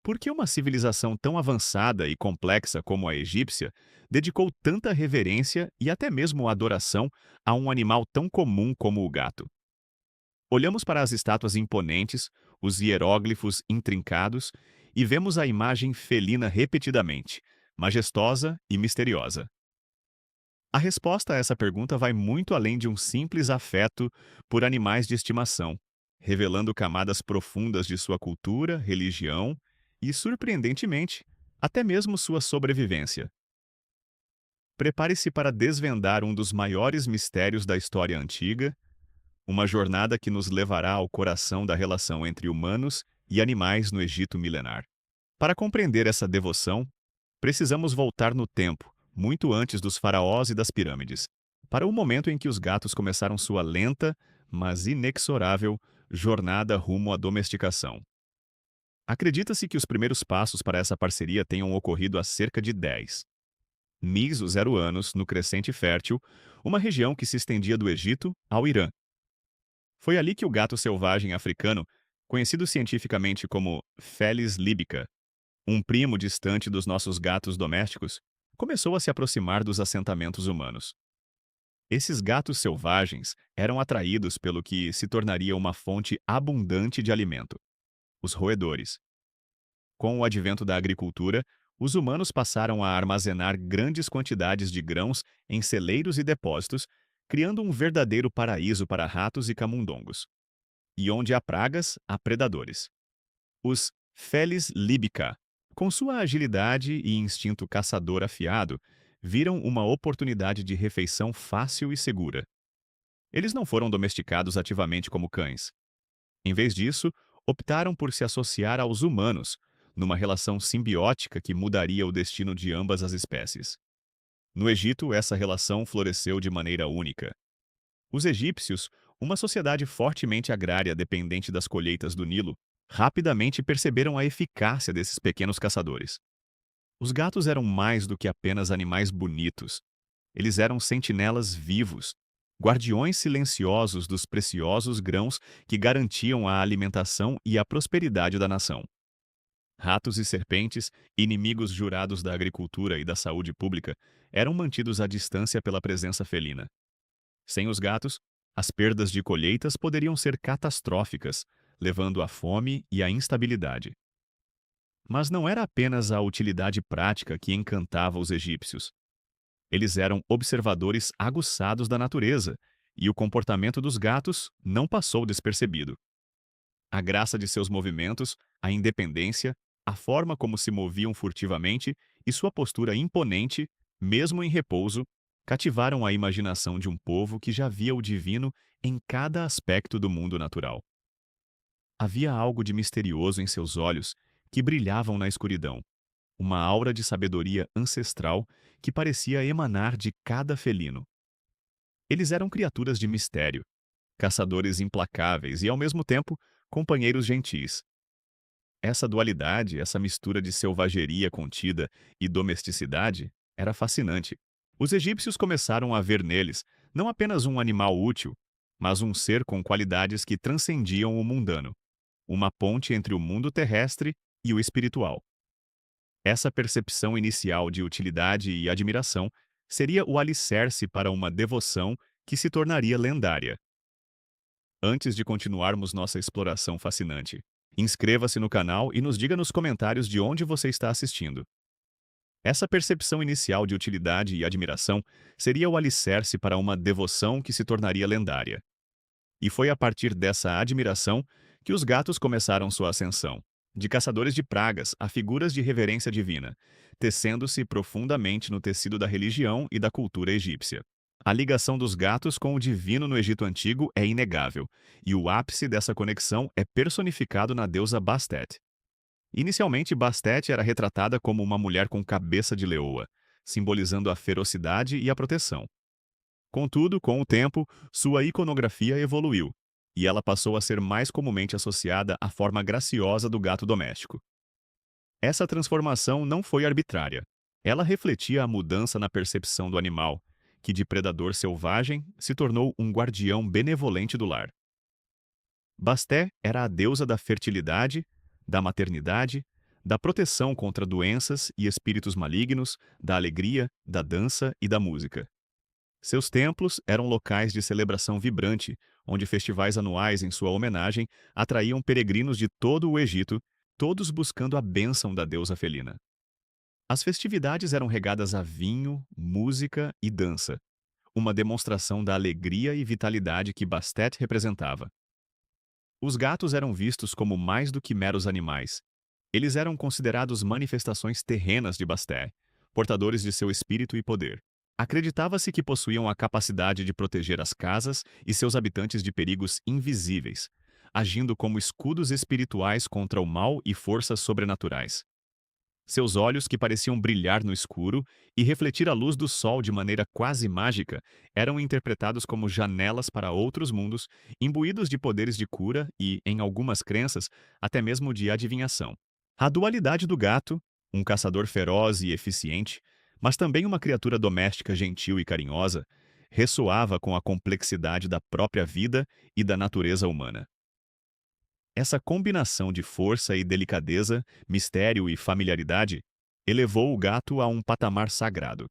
Por que uma civilização tão avançada e complexa como a egípcia dedicou tanta reverência e até mesmo adoração a um animal tão comum como o gato? Olhamos para as estátuas imponentes, os hieróglifos intrincados e vemos a imagem felina repetidamente, majestosa e misteriosa. A resposta a essa pergunta vai muito além de um simples afeto por animais de estimação, revelando camadas profundas de sua cultura, religião e, surpreendentemente, até mesmo sua sobrevivência. Prepare-se para desvendar um dos maiores mistérios da história antiga, uma jornada que nos levará ao coração da relação entre humanos e animais no Egito milenar. Para compreender essa devoção, precisamos voltar no tempo, muito antes dos faraós e das pirâmides, para o momento em que os gatos começaram sua lenta, mas inexorável, jornada rumo à domesticação. Acredita-se que os primeiros passos para essa parceria tenham ocorrido há cerca de 10.000 anos no Crescente Fértil, uma região que se estendia do Egito ao Irã. Foi ali que o gato selvagem africano, conhecido cientificamente como Felis libica, um primo distante dos nossos gatos domésticos, começou a se aproximar dos assentamentos humanos. Esses gatos selvagens eram atraídos pelo que se tornaria uma fonte abundante de alimento: os roedores. Com o advento da agricultura, os humanos passaram a armazenar grandes quantidades de grãos em celeiros e depósitos, criando um verdadeiro paraíso para ratos e camundongos. E onde há pragas, há predadores. Os Felis libica, com sua agilidade e instinto caçador afiado, viram uma oportunidade de refeição fácil e segura. Eles não foram domesticados ativamente como cães. Em vez disso, optaram por se associar aos humanos, numa relação simbiótica que mudaria o destino de ambas as espécies. No Egito, essa relação floresceu de maneira única. Os egípcios, uma sociedade fortemente agrária dependente das colheitas do Nilo, rapidamente perceberam a eficácia desses pequenos caçadores. Os gatos eram mais do que apenas animais bonitos. Eles eram sentinelas vivos, guardiões silenciosos dos preciosos grãos que garantiam a alimentação e a prosperidade da nação. Ratos e serpentes, inimigos jurados da agricultura e da saúde pública, eram mantidos à distância pela presença felina. Sem os gatos, as perdas de colheitas poderiam ser catastróficas, levando à fome e à instabilidade. Mas não era apenas a utilidade prática que encantava os egípcios. Eles eram observadores aguçados da natureza, e o comportamento dos gatos não passou despercebido. A graça de seus movimentos, a independência, a forma como se moviam furtivamente e sua postura imponente, mesmo em repouso, cativaram a imaginação de um povo que já via o divino em cada aspecto do mundo natural. Havia algo de misterioso em seus olhos que brilhavam na escuridão, uma aura de sabedoria ancestral que parecia emanar de cada felino. Eles eram criaturas de mistério, caçadores implacáveis e, ao mesmo tempo, companheiros gentis. Essa dualidade, essa mistura de selvageria contida e domesticidade, era fascinante. Os egípcios começaram a ver neles não apenas um animal útil, mas um ser com qualidades que transcendiam o mundano, uma ponte entre o mundo terrestre e o espiritual. Essa percepção inicial de utilidade e admiração seria o alicerce para uma devoção que se tornaria lendária. Antes de continuarmos nossa exploração fascinante, inscreva-se no canal e nos diga nos comentários de onde você está assistindo. Essa percepção inicial de utilidade e admiração seria o alicerce para uma devoção que se tornaria lendária. E foi a partir dessa admiração que os gatos começaram sua ascensão, de caçadores de pragas a figuras de reverência divina, tecendo-se profundamente no tecido da religião e da cultura egípcia. A ligação dos gatos com o divino no Egito Antigo é inegável, e o ápice dessa conexão é personificado na deusa Bastet. Inicialmente, Bastet era retratada como uma mulher com cabeça de leoa, simbolizando a ferocidade e a proteção. Contudo, com o tempo, sua iconografia evoluiu, e ela passou a ser mais comumente associada à forma graciosa do gato doméstico. Essa transformação não foi arbitrária. Ela refletia a mudança na percepção do animal, que de predador selvagem se tornou um guardião benevolente do lar. Bastet era a deusa da fertilidade, da maternidade, da proteção contra doenças e espíritos malignos, da alegria, da dança e da música. Seus templos eram locais de celebração vibrante, onde festivais anuais em sua homenagem atraíam peregrinos de todo o Egito, todos buscando a bênção da deusa felina. As festividades eram regadas a vinho, música e dança, uma demonstração da alegria e vitalidade que Bastet representava. Os gatos eram vistos como mais do que meros animais. Eles eram considerados manifestações terrenas de Bastet, portadores de seu espírito e poder. Acreditava-se que possuíam a capacidade de proteger as casas e seus habitantes de perigos invisíveis, agindo como escudos espirituais contra o mal e forças sobrenaturais. Seus olhos, que pareciam brilhar no escuro e refletir a luz do sol de maneira quase mágica, eram interpretados como janelas para outros mundos, imbuídos de poderes de cura e, em algumas crenças, até mesmo de adivinhação. A dualidade do gato, um caçador feroz e eficiente, mas também uma criatura doméstica gentil e carinhosa, ressoava com a complexidade da própria vida e da natureza humana. Essa combinação de força e delicadeza, mistério e familiaridade, elevou o gato a um patamar sagrado.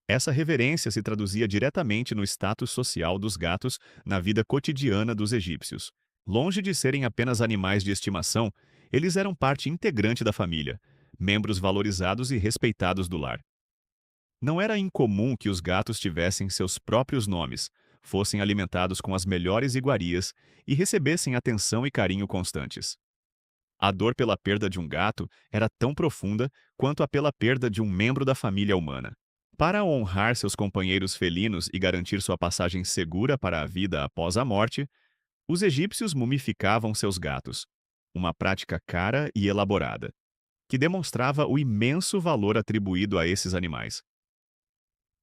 Essa reverência se traduzia diretamente no status social dos gatos na vida cotidiana dos egípcios. Longe de serem apenas animais de estimação, eles eram parte integrante da família, membros valorizados e respeitados do lar. Não era incomum que os gatos tivessem seus próprios nomes, fossem alimentados com as melhores iguarias e recebessem atenção e carinho constantes. A dor pela perda de um gato era tão profunda quanto a pela perda de um membro da família humana. Para honrar seus companheiros felinos e garantir sua passagem segura para a vida após a morte, os egípcios mumificavam seus gatos, uma prática cara e elaborada, que demonstrava o imenso valor atribuído a esses animais.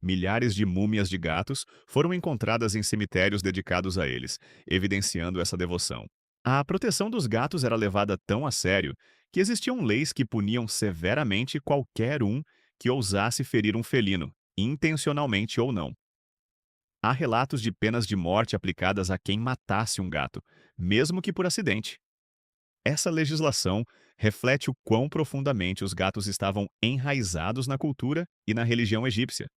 Milhares de múmias de gatos foram encontradas em cemitérios dedicados a eles, evidenciando essa devoção. A proteção dos gatos era levada tão a sério que existiam leis que puniam severamente qualquer um que ousasse ferir um felino, intencionalmente ou não. Há relatos de penas de morte aplicadas a quem matasse um gato, mesmo que por acidente. Essa legislação reflete o quão profundamente os gatos estavam enraizados na cultura e na religião egípcia.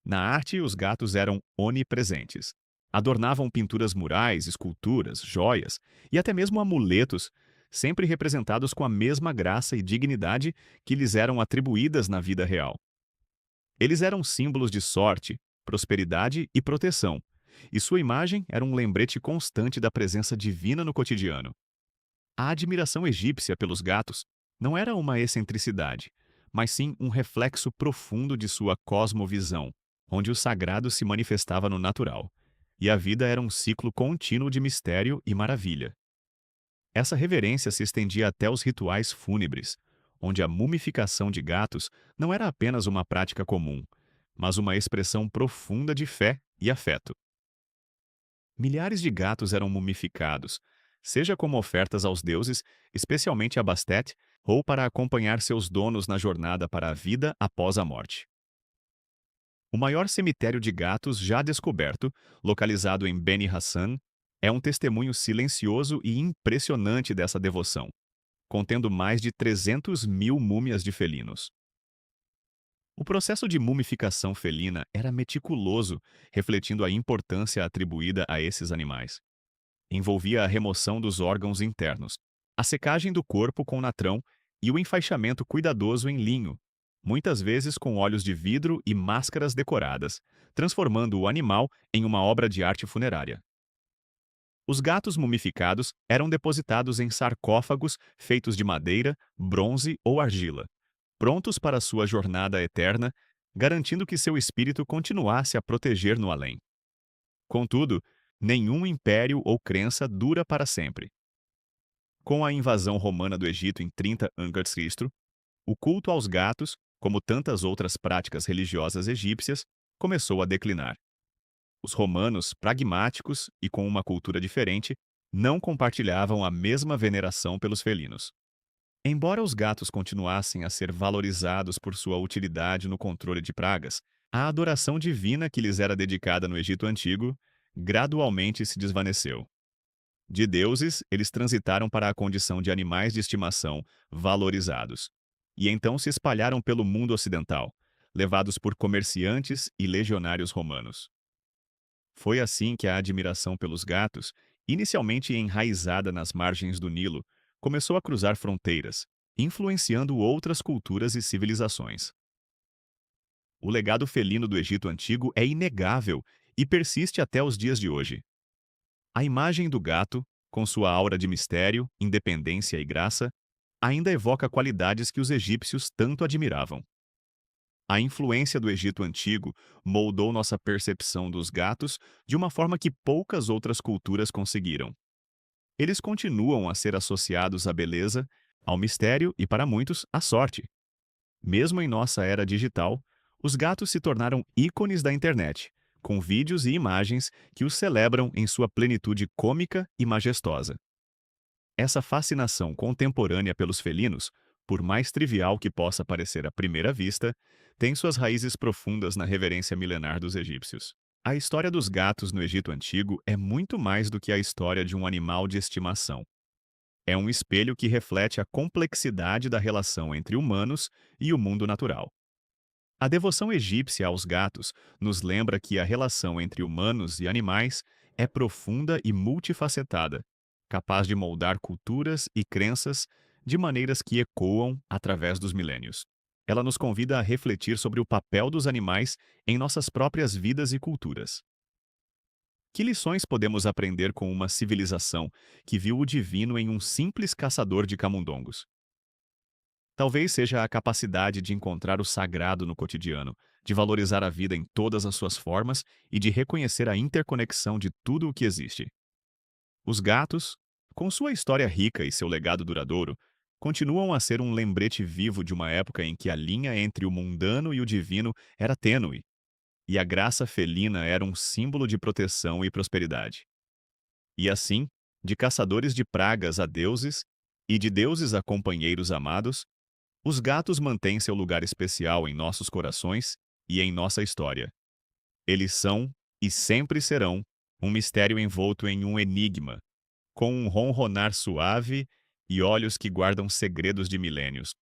Na arte, os gatos eram onipresentes. Adornavam pinturas murais, esculturas, joias e até mesmo amuletos, sempre representados com a mesma graça e dignidade que lhes eram atribuídas na vida real. Eles eram símbolos de sorte, prosperidade e proteção, e sua imagem era um lembrete constante da presença divina no cotidiano. A admiração egípcia pelos gatos não era uma excentricidade, mas sim um reflexo profundo de sua cosmovisão, onde o sagrado se manifestava no natural, e a vida era um ciclo contínuo de mistério e maravilha. Essa reverência se estendia até os rituais fúnebres, onde a mumificação de gatos não era apenas uma prática comum, mas uma expressão profunda de fé e afeto. Milhares de gatos eram mumificados, seja como ofertas aos deuses, especialmente a Bastet, ou para acompanhar seus donos na jornada para a vida após a morte. O maior cemitério de gatos já descoberto, localizado em Beni Hassan, é um testemunho silencioso e impressionante dessa devoção, contendo mais de 300.000 múmias de felinos. O processo de mumificação felina era meticuloso, refletindo a importância atribuída a esses animais. Envolvia a remoção dos órgãos internos, a secagem do corpo com natrão e o enfaixamento cuidadoso em linho, muitas vezes com olhos de vidro e máscaras decoradas, transformando o animal em uma obra de arte funerária. Os gatos mumificados eram depositados em sarcófagos feitos de madeira, bronze ou argila, prontos para sua jornada eterna, garantindo que seu espírito continuasse a proteger no além. Contudo, nenhum império ou crença dura para sempre. Com a invasão romana do Egito em 30 a.C., o culto aos gatos, como tantas outras práticas religiosas egípcias, começou a declinar. Os romanos, pragmáticos e com uma cultura diferente, não compartilhavam a mesma veneração pelos felinos. Embora os gatos continuassem a ser valorizados por sua utilidade no controle de pragas, a adoração divina que lhes era dedicada no Egito Antigo gradualmente se desvaneceu. De deuses, eles transitaram para a condição de animais de estimação valorizados. E então se espalharam pelo mundo ocidental, levados por comerciantes e legionários romanos. Foi assim que a admiração pelos gatos, inicialmente enraizada nas margens do Nilo, começou a cruzar fronteiras, influenciando outras culturas e civilizações. O legado felino do Egito Antigo é inegável e persiste até os dias de hoje. A imagem do gato, com sua aura de mistério, independência e graça, ainda evoca qualidades que os egípcios tanto admiravam. A influência do Egito Antigo moldou nossa percepção dos gatos de uma forma que poucas outras culturas conseguiram. Eles continuam a ser associados à beleza, ao mistério e, para muitos, à sorte. Mesmo em nossa era digital, os gatos se tornaram ícones da internet, com vídeos e imagens que os celebram em sua plenitude cômica e majestosa. Essa fascinação contemporânea pelos felinos, por mais trivial que possa parecer à primeira vista, tem suas raízes profundas na reverência milenar dos egípcios. A história dos gatos no Egito Antigo é muito mais do que a história de um animal de estimação. É um espelho que reflete a complexidade da relação entre humanos e o mundo natural. A devoção egípcia aos gatos nos lembra que a relação entre humanos e animais é profunda e multifacetada, capaz de moldar culturas e crenças de maneiras que ecoam através dos milênios. Ela nos convida a refletir sobre o papel dos animais em nossas próprias vidas e culturas. Que lições podemos aprender com uma civilização que viu o divino em um simples caçador de camundongos? Talvez seja a capacidade de encontrar o sagrado no cotidiano, de valorizar a vida em todas as suas formas e de reconhecer a interconexão de tudo o que existe. Os gatos, com sua história rica e seu legado duradouro, continuam a ser um lembrete vivo de uma época em que a linha entre o mundano e o divino era tênue, e a graça felina era um símbolo de proteção e prosperidade. E assim, de caçadores de pragas a deuses, e de deuses a companheiros amados, os gatos mantêm seu lugar especial em nossos corações e em nossa história. Eles são, e sempre serão, um mistério envolto em um enigma, com um ronronar suave e olhos que guardam segredos de milênios.